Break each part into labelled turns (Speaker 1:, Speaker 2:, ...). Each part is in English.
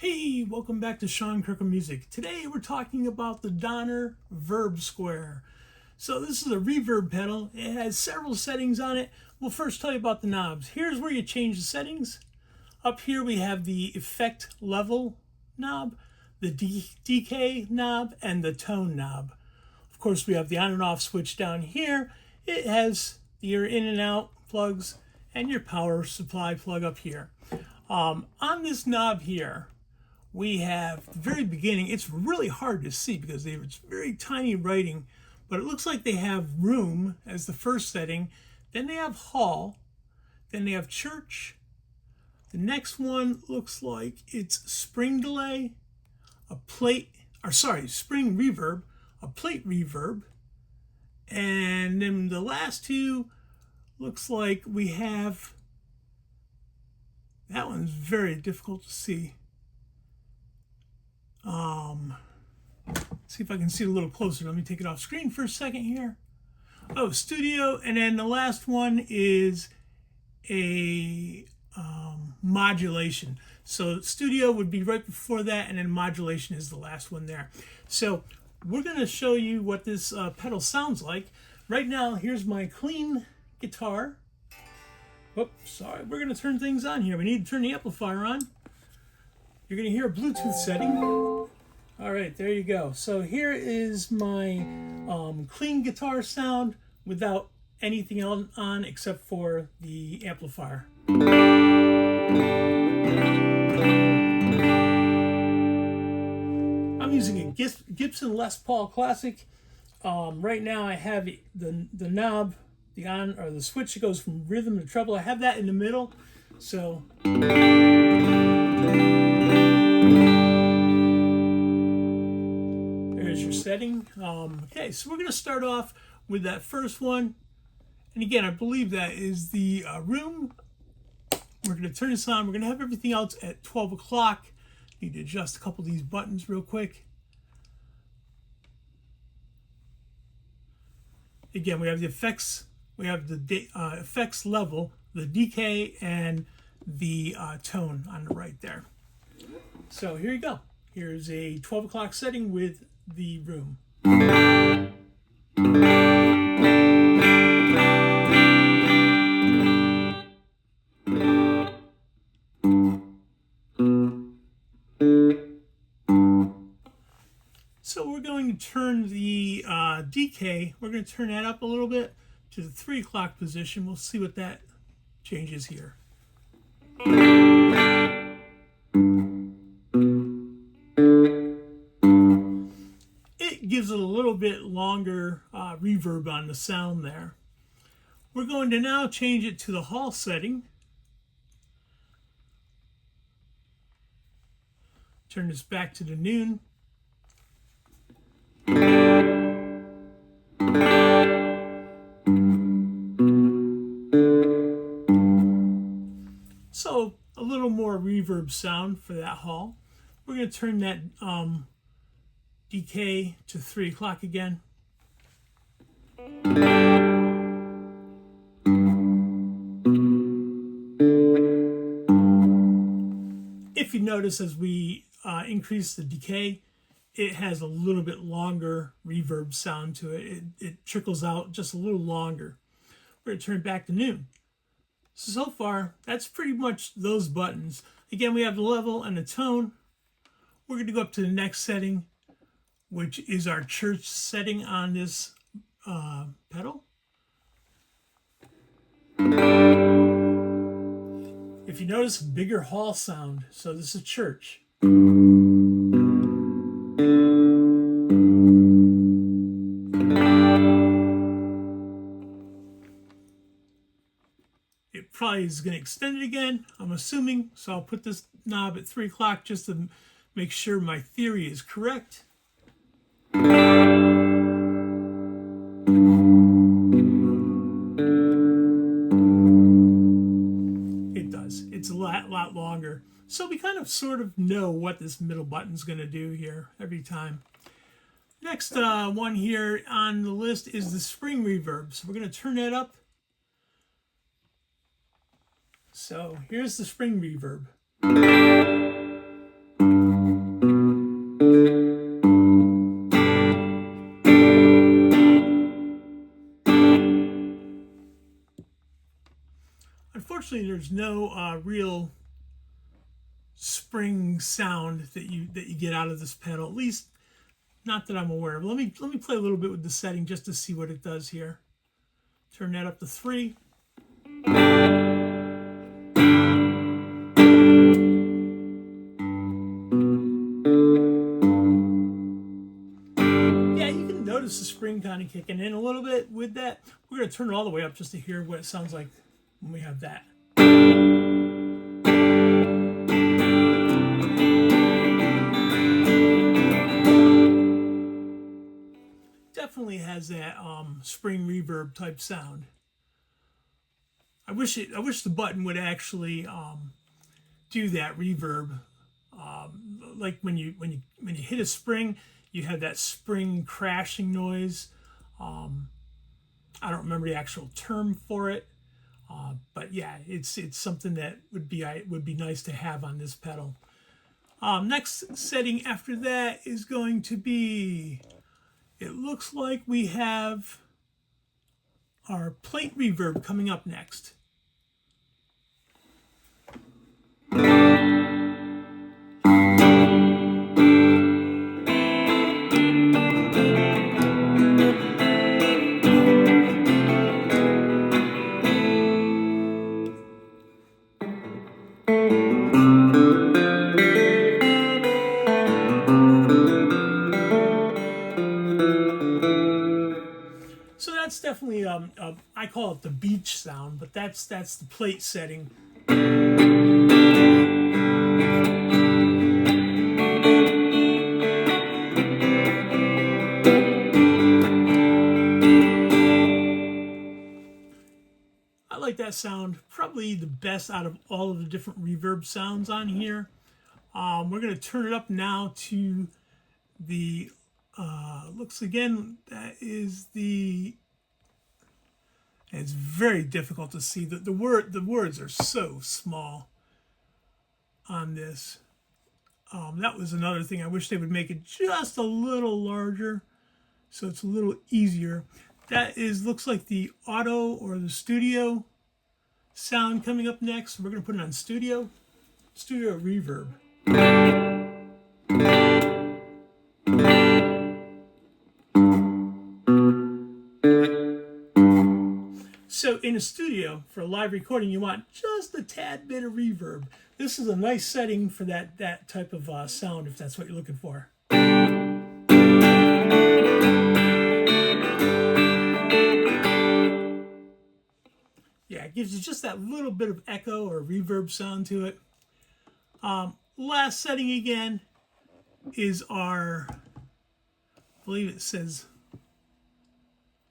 Speaker 1: Hey, welcome back to Sean Kirkham Music. Today we're talking about the Donner Verb Square. So this is a reverb pedal. It has several settings on it. We'll first tell you about the knobs. Here's where you change the settings. Up here we have the effect level knob, the decay knob, and the tone knob. Of course, we have the on and off switch down here. It has your in and out plugs and your power supply plug up here. On this knob here, we have the very beginning. It's really hard to see because it's very tiny writing, but it looks like they have room as the first setting. Then they have hall. Then they have church. The next one looks like it's spring delay, spring reverb, a plate reverb. And then the last two looks like we have, that one's very difficult to see. See if I can see it a little closer. Let me take it off screen for a second here. Oh, studio, and then the last one is a modulation. So studio would be right before that, and then modulation is the last one there. So we're going to show you what this pedal sounds like. Right now, here's my clean guitar. Oops, sorry. We're going to turn things on here. We need to turn the amplifier on. You're going to hear a Bluetooth setting. All right, there you go. So here is my clean guitar sound without anything else on except for the amplifier. I'm using a Gibson Les Paul Classic. Right now I have the knob, the on or the switch that goes from rhythm to treble. I have that in the middle. So there's your setting. Okay, so we're going to start off with that first one. And again, I believe that is the room. We're going to turn this on. We're going to have everything else at 12 o'clock. Need to adjust a couple of these buttons real quick. Again, we have the effects. We have the effects level, the decay, and the tone on the right there. So here you go. Here's a 12 o'clock setting with the room. So we're going to turn the decay, we're going to turn that up a little bit to the 3 o'clock position. We'll see what that changes here. It gives it a little bit longer reverb on the sound there. We're going to now change it to the hall setting. Turn this back to the noon. So a little more reverb sound for that hall. We're going to turn that decay to 3 o'clock again. If you notice, as we increase the decay, it has a little bit longer reverb sound to it. It trickles out just a little longer. We're going to turn it back to noon. So far, that's pretty much those buttons. Again, we have the level and the tone. We're going to go up to the next setting, which is our church setting on this pedal. If you notice, bigger hall sound. So this is church. It probably is going to extend it again, I'm assuming. So I'll put this knob at 3 o'clock just to make sure my theory is correct. It does. It's a lot longer. So we kind of sort of know what this middle button's going to do here every time. Next one here on the list is the spring reverb. So we're going to turn that up. So here's the spring reverb. unfortunately, there's no real spring sound that you get out of this pedal. At least, not that I'm aware of. Let me play a little bit with the setting just to see what it does here. Turn that up to 3. Notice the spring kind of kicking in a little bit with that. We're going to turn it all the way up just to hear what it sounds like when we have that. Definitely has that spring reverb type sound. I wish the button would actually do that reverb. Like when you hit a spring, you have that spring crashing noise. I don't remember the actual term for it, but yeah, it's something that would be nice to have on this pedal. Next setting after that is going to be. It looks like we have our plate reverb coming up next. So that's definitely I call it the beach sound, but that's the plate setting. I like that sound, probably the best out of all of the different reverb sounds on here. We're going to turn it up now to the looks again, that is the, it's very difficult to see. The words are so small on this. That was another thing. I wish they would make it just a little larger so it's a little easier. That looks like the auto or the studio sound coming up next. We're going to put it on studio reverb. So in a studio, for a live recording, you want just a tad bit of reverb. This is a nice setting for that type of sound, if that's what you're looking for. Yeah, it gives you just that little bit of echo or reverb sound to it. Last setting again is our, I believe it says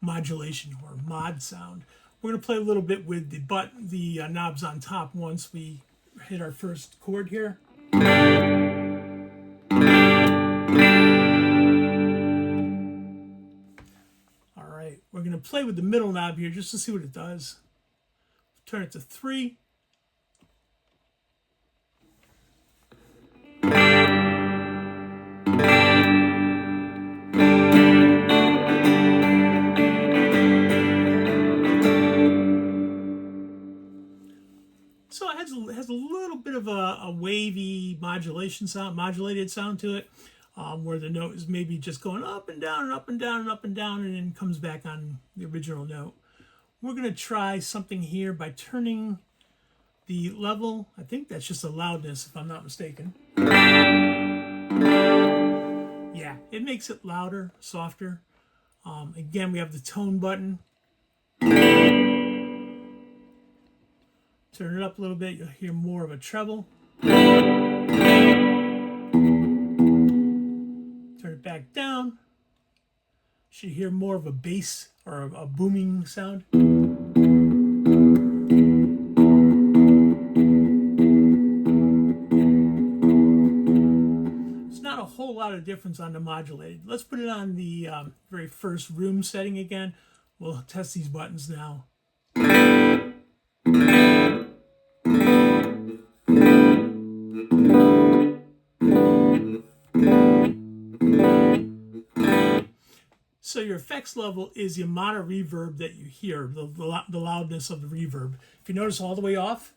Speaker 1: modulation or mod sound. We're going to play a little bit with the knobs on top once we hit our first chord here. All right, we're going to play with the middle knob here just to see what it does. Turn it to 3. So it has a little bit of a wavy modulated sound to it, where the note is maybe just going up and down and up and down and up and down, and then comes back on the original note. We're going to try something here by turning the level. I think that's just a loudness, if I'm not mistaken. Yeah, it makes it louder, softer. Again, we have the tone button. Turn it up a little bit, you'll hear more of a treble. Turn it back down. Should hear more of a bass or a booming sound. It's not a whole lot of difference on the modulated. Let's put it on the very first room setting again. We'll test these buttons now. So your effects level is the amount of reverb that you hear, the loudness of the reverb. If you notice all the way off,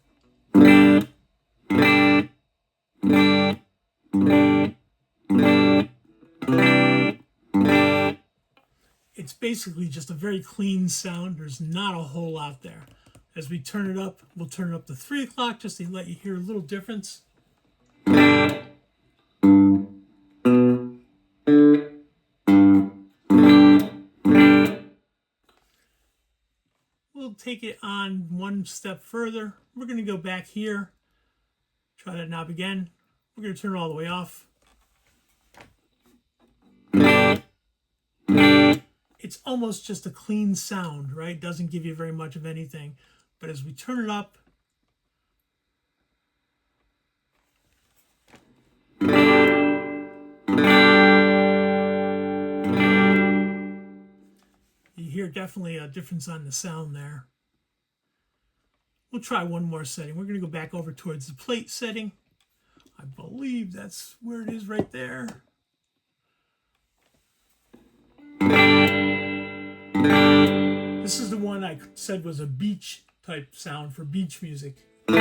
Speaker 1: it's basically just a very clean sound. There's not a whole lot there. As we turn it up, we'll turn it up to 3 o'clock just to let you hear a little difference. We'll take it on one step further. We're going to go back here. Try that knob again. We're going to turn it all the way off. It's almost just a clean sound, right? Doesn't give you very much of anything. But as we turn it up, you hear definitely a difference on the sound there. We'll try one more setting. We're going to go back over towards the plate setting. I believe that's where it is right there. This is the one I said was a beach type sound for beach music. We're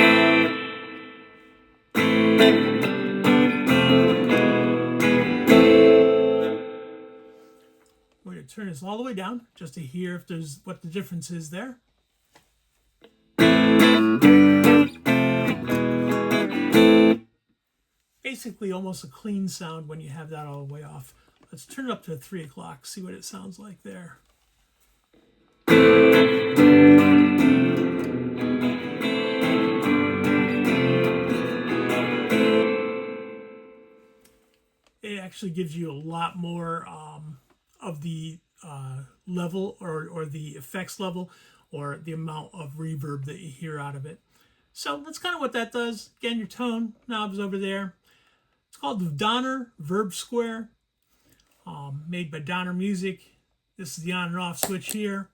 Speaker 1: going to turn this all the way down just to hear if there's what the difference is there. Basically almost a clean sound when you have that all the way off. Let's turn it up to 3 o'clock, see what it sounds like there. It actually gives you a lot more of the level or the effects level or the amount of reverb that you hear out of it. So that's kind of what that does. Again, your tone knob's over there. It's called the Donner Verb Square, made by Donner Music. This is the on and off switch here.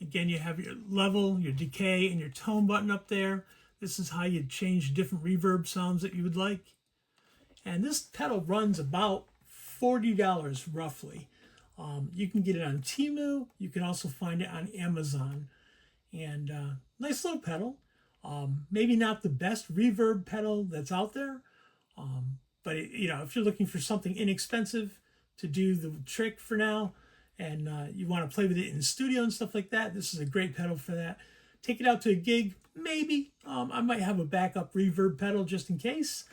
Speaker 1: Again, you have your level, your decay, and your tone button up there. This is how you change different reverb sounds that you would like. And this pedal runs about $40 roughly. You can get it on Temu. You can also find it on Amazon. And nice little pedal. Maybe not the best reverb pedal that's out there. But if you're looking for something inexpensive to do the trick for now, and you want to play with it in the studio and stuff like that, this is a great pedal for that. Take it out to a gig, maybe. I might have a backup reverb pedal just in case.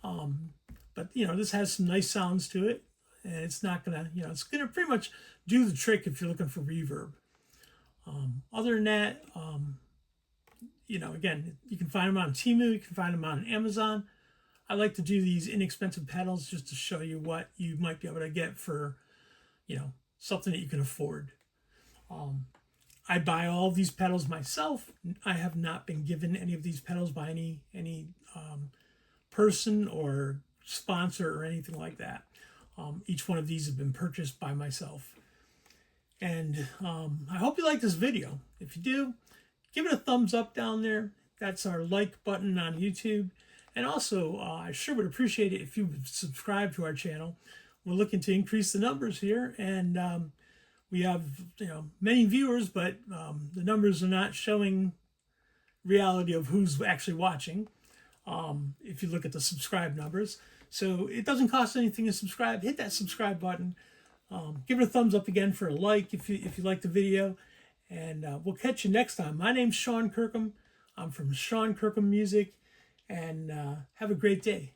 Speaker 1: But this has some nice sounds to it, and it's not gonna, it's gonna pretty much do the trick if you're looking for reverb. Other than that, again, you can find them on Temu, you can find them on Amazon. I like to do these inexpensive pedals just to show you what you might be able to get for, something that you can afford. I buy all these pedals myself. I have not been given any of these pedals by any person or sponsor or anything like that. Each one of these have been purchased by myself. And I hope you like this video. If you do, give it a thumbs up down there. That's our like button on YouTube. And also, I sure would appreciate it if you would subscribe to our channel. We're looking to increase the numbers here, and we have many viewers, but the numbers are not showing reality of who's actually watching. If you look at the subscribe numbers, so it doesn't cost anything to subscribe. Hit that subscribe button. Give it a thumbs up again for a like if you like the video, and we'll catch you next time. My name's Sean Kirkham. I'm from Sean Kirkham Music, and have a great day.